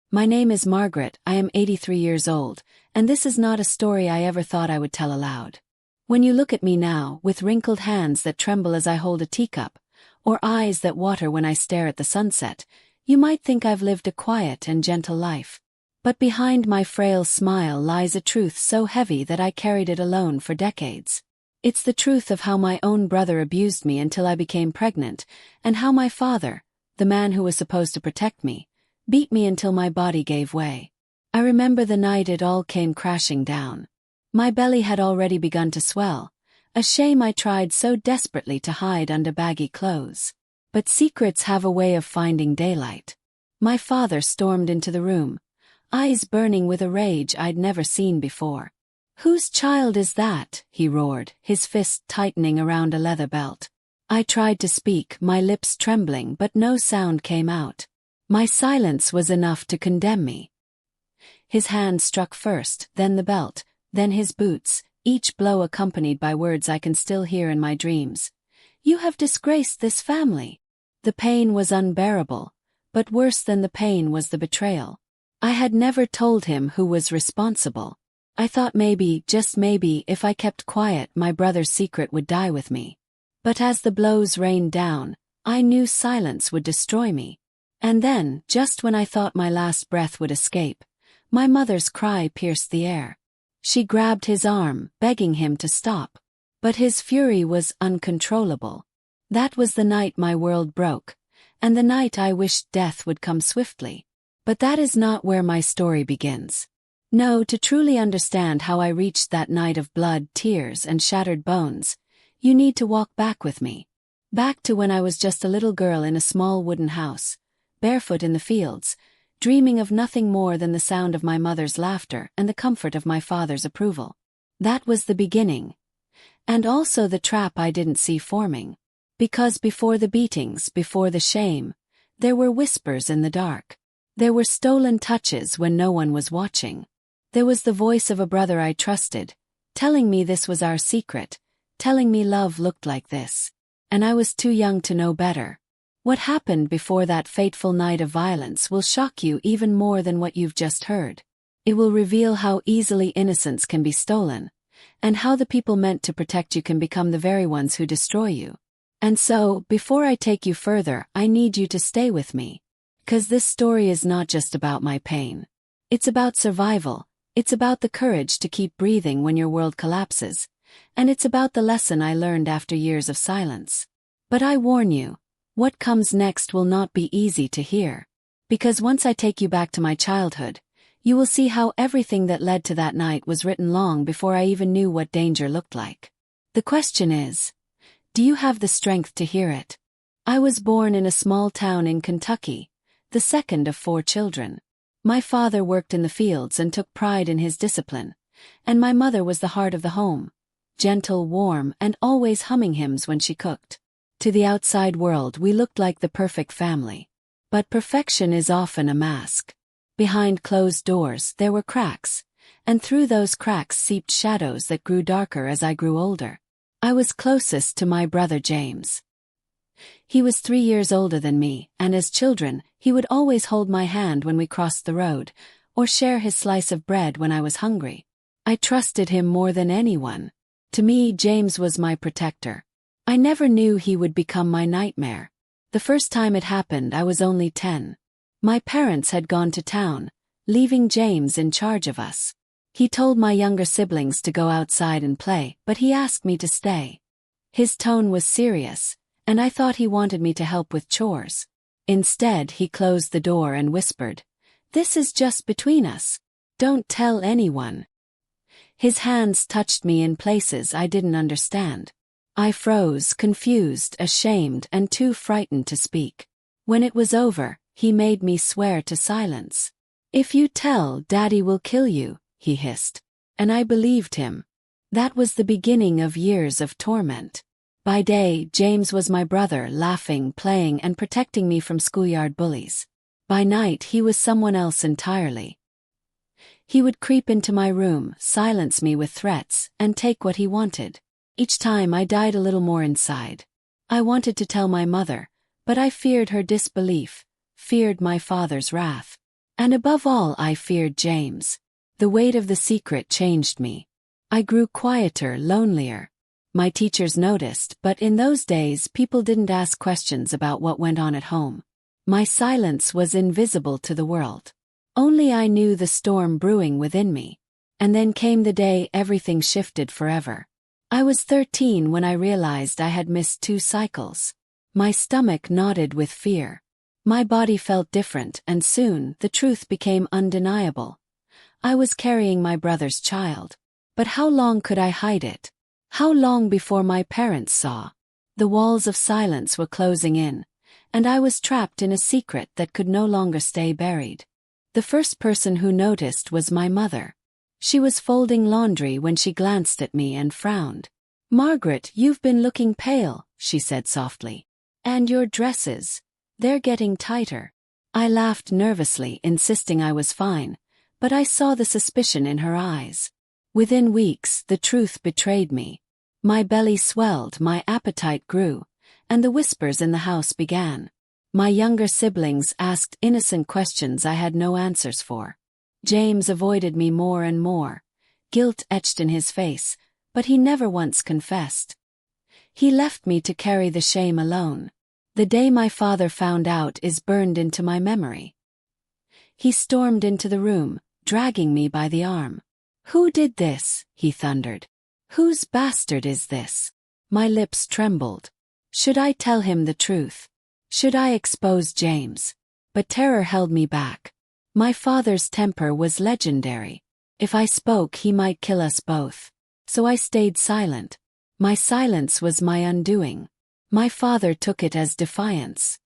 My name is Margaret, I am 83 years old, and this is not a story I ever thought I would tell aloud. When you look at me now, with wrinkled hands that tremble as I hold a teacup, or eyes that water when I stare at the sunset, you might think I've lived a quiet and gentle life. But behind my frail smile lies a truth so heavy that I carried it alone for decades. It's the truth of how my own brother abused me until I became pregnant, and how my father, the man who was supposed to protect me, beat me until my body gave way. I remember the night it all came crashing down. My belly had already begun to swell, a shame I tried so desperately to hide under baggy clothes. But secrets have a way of finding daylight. My father stormed into the room, eyes burning with a rage I'd never seen before. "Whose child is that?" he roared, his fist tightening around a leather belt. I tried to speak, my lips trembling, but no sound came out. My silence was enough to condemn me. His hand struck first, then the belt, then his boots, each blow accompanied by words I can still hear in my dreams. "You have disgraced this family." The pain was unbearable, but worse than the pain was the betrayal. I had never told him who was responsible. I thought maybe, just maybe, if I kept quiet, my brother's secret would die with me. But as the blows rained down, I knew silence would destroy me. And then, just when I thought my last breath would escape, my mother's cry pierced the air. She grabbed his arm, begging him to stop. But his fury was uncontrollable. That was the night my world broke, and the night I wished death would come swiftly. But that is not where my story begins. No, to truly understand how I reached that night of blood, tears, and shattered bones, you need to walk back with me. Back to when I was just a little girl in a small wooden house, barefoot in the fields, dreaming of nothing more than the sound of my mother's laughter and the comfort of my father's approval. That was the beginning. And also the trap I didn't see forming. Because before the beatings, before the shame, there were whispers in the dark. There were stolen touches when no one was watching. There was the voice of a brother I trusted, telling me this was our secret, telling me love looked like this. And I was too young to know better. What happened before that fateful night of violence will shock you even more than what you've just heard. It will reveal how easily innocence can be stolen, and how the people meant to protect you can become the very ones who destroy you. And so, before I take you further, I need you to stay with me. 'Cause this story is not just about my pain. It's about survival, it's about the courage to keep breathing when your world collapses, and it's about the lesson I learned after years of silence. But I warn you, what comes next will not be easy to hear. Because once I take you back to my childhood, you will see how everything that led to that night was written long before I even knew what danger looked like. The question is, do you have the strength to hear it? I was born in a small town in Kentucky, the second of 4 children. My father worked in the fields and took pride in his discipline, and my mother was the heart of the home, gentle, warm, and always humming hymns when she cooked. To the outside world we looked like the perfect family. But perfection is often a mask. Behind closed doors there were cracks, and through those cracks seeped shadows that grew darker as I grew older. I was closest to my brother James. He was 3 years older than me, and as children, he would always hold my hand when we crossed the road, or share his slice of bread when I was hungry. I trusted him more than anyone. To me, James was my protector. I never knew he would become my nightmare. The first time it happened, I was only 10. My parents had gone to town, leaving James in charge of us. He told my younger siblings to go outside and play, but he asked me to stay. His tone was serious, and I thought he wanted me to help with chores. Instead, he closed the door and whispered, "This is just between us. Don't tell anyone." His hands touched me in places I didn't understand. I froze, confused, ashamed, and too frightened to speak. When it was over, he made me swear to silence. "If you tell, Daddy will kill you," he hissed. And I believed him. That was the beginning of years of torment. By day, James was my brother, laughing, playing, and protecting me from schoolyard bullies. By night, he was someone else entirely. He would creep into my room, silence me with threats, and take what he wanted. Each time I died a little more inside. I wanted to tell my mother, but I feared her disbelief, feared my father's wrath. And above all, I feared James. The weight of the secret changed me. I grew quieter, lonelier. My teachers noticed, but in those days people didn't ask questions about what went on at home. My silence was invisible to the world. Only I knew the storm brewing within me. And then came the day everything shifted forever. I was 13 when I realized I had missed 2 cycles. My stomach knotted with fear. My body felt different, and soon the truth became undeniable. I was carrying my brother's child. But how long could I hide it? How long before my parents saw? The walls of silence were closing in, and I was trapped in a secret that could no longer stay buried. The first person who noticed was my mother. She was folding laundry when she glanced at me and frowned. "Margaret, you've been looking pale," she said softly. "And your dresses, they're getting tighter." I laughed nervously, insisting I was fine, but I saw the suspicion in her eyes. Within weeks, the truth betrayed me. My belly swelled, my appetite grew, and the whispers in the house began. My younger siblings asked innocent questions I had no answers for. James avoided me more and more, guilt etched in his face, but he never once confessed. He left me to carry the shame alone. The day my father found out is burned into my memory. He stormed into the room, dragging me by the arm. "Who did this?" he thundered. "Whose bastard is this?" My lips trembled. Should I tell him the truth? Should I expose James? But terror held me back. My father's temper was legendary. If I spoke, he might kill us both. So I stayed silent. My silence was my undoing. My father took it as defiance.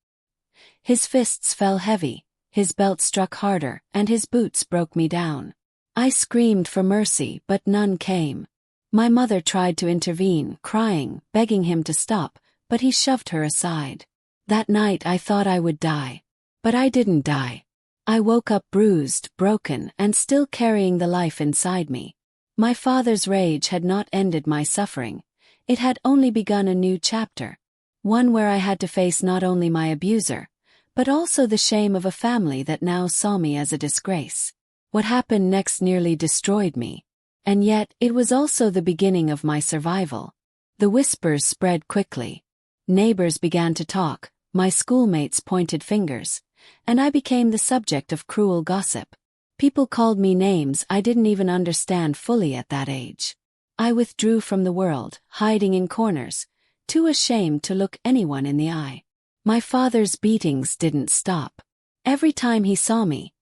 His fists fell heavy, his belt struck harder, and his boots broke me down. I screamed for mercy, but none came. My mother tried to intervene, crying, begging him to stop, but he shoved her aside. That night I thought I would die. But I didn't die. I woke up bruised, broken, and still carrying the life inside me. My father's rage had not ended my suffering. It had only begun a new chapter. One where I had to face not only my abuser, but also the shame of a family that now saw me as a disgrace. What happened next nearly destroyed me. And yet, it was also the beginning of my survival. The whispers spread quickly. Neighbors began to talk, my schoolmates pointed fingers, and I became the subject of cruel gossip. People called me names I didn't even understand fully at that age. I withdrew from the world, hiding in corners, too ashamed to look anyone in the eye. My father's beatings didn't stop. Every time he saw me,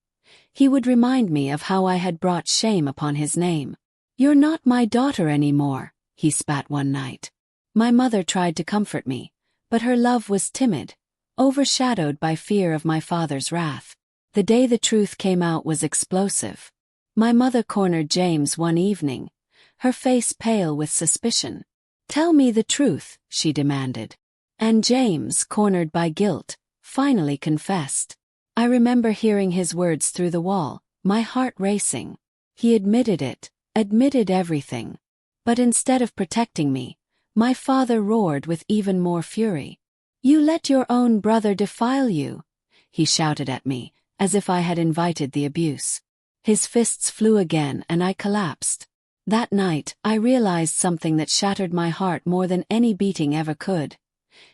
he would remind me of how I had brought shame upon his name. "You're not my daughter anymore," he spat one night. My mother tried to comfort me, but her love was timid, overshadowed by fear of my father's wrath. The day the truth came out was explosive. My mother cornered James one evening, her face pale with suspicion. "Tell me the truth," she demanded. And James, cornered by guilt, finally confessed. I remember hearing his words through the wall, my heart racing. He admitted it, admitted everything. But instead of protecting me, my father roared with even more fury. "You let your own brother defile you," he shouted at me, as if I had invited the abuse. His fists flew again and I collapsed. That night, I realized something that shattered my heart more than any beating ever could.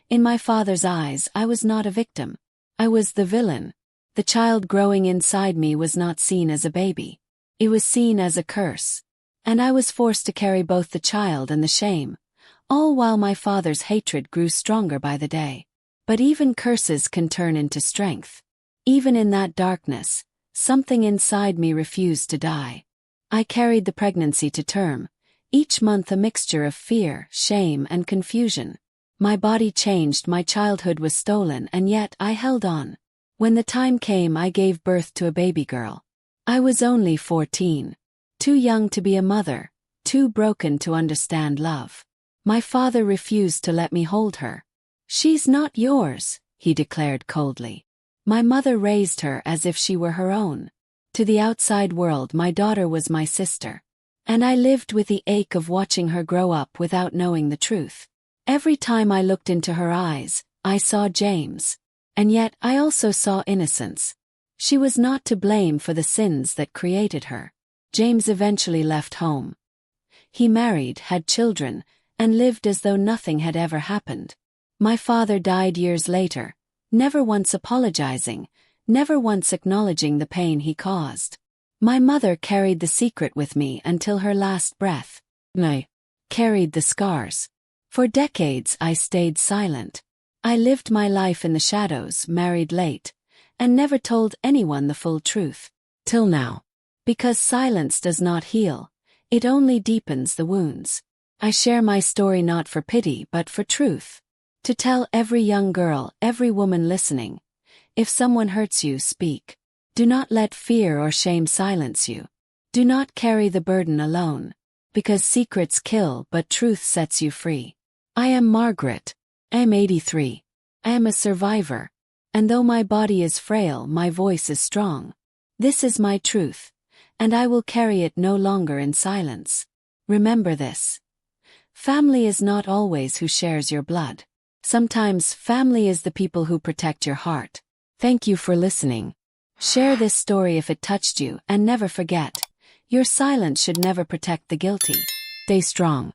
In my father's eyes, I was not a victim. I was the villain. The child growing inside me was not seen as a baby. It was seen as a curse. And I was forced to carry both the child and the shame, all while my father's hatred grew stronger by the day. But even curses can turn into strength. Even in that darkness, something inside me refused to die. I carried the pregnancy to term, each month a mixture of fear, shame, and confusion. My body changed, my childhood was stolen, and yet I held on. When the time came, I gave birth to a baby girl. I was only 14. Too young to be a mother, too broken to understand love. My father refused to let me hold her. "She's not yours," he declared coldly. My mother raised her as if she were her own. To the outside world, my daughter was my sister. And I lived with the ache of watching her grow up without knowing the truth. Every time I looked into her eyes, I saw James. And yet I also saw innocence. She was not to blame for the sins that created her. James eventually left home. He married, had children, and lived as though nothing had ever happened. My father died years later, never once apologizing, never once acknowledging the pain he caused. My mother carried the secret with me until her last breath. I carried the scars. For decades I stayed silent. I lived my life in the shadows, married late, and never told anyone the full truth. Till now. Because silence does not heal, it only deepens the wounds. I share my story not for pity but for truth. To tell every young girl, every woman listening, if someone hurts you, speak. Do not let fear or shame silence you. Do not carry the burden alone. Because secrets kill but truth sets you free. I am Margaret. I am 83. I am a survivor. And though my body is frail, my voice is strong. This is my truth, and I will carry it no longer in silence. Remember this. Family is not always who shares your blood. Sometimes family is the people who protect your heart. Thank you for listening. Share this story if it touched you, and never forget, your silence should never protect the guilty. Stay strong.